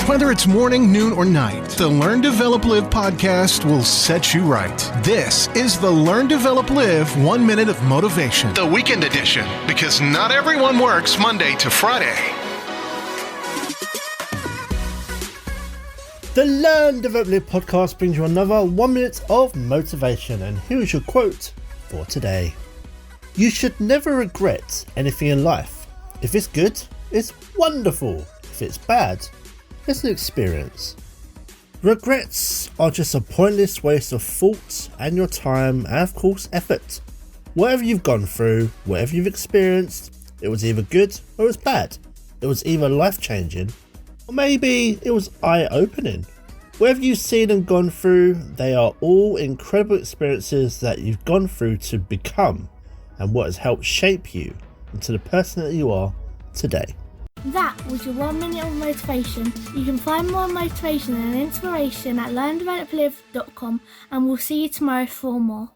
Whether it's morning, noon, or night, the Learn, Develop, Live podcast will set you right. This is the Learn, Develop, Live 1 Minute of Motivation, the weekend edition, because not everyone works Monday to Friday. The Learn, Develop, Live podcast brings you another 1 minute of motivation, and here's your quote for today. You should never regret anything in life. If it's good, it's wonderful. If it's bad, it's an experience. Regrets are just a pointless waste of thought and your time and of course effort. Whatever you've gone through, whatever you've experienced, it was either good or it was bad. It was either life-changing or maybe it was eye-opening. Whatever you've seen and gone through, they are all incredible experiences that you've gone through to become and what has helped shape you into the person that you are today. That was your 1 minute of motivation. You can find more motivation and inspiration at learndeveloplive.com, and we'll see you tomorrow for more.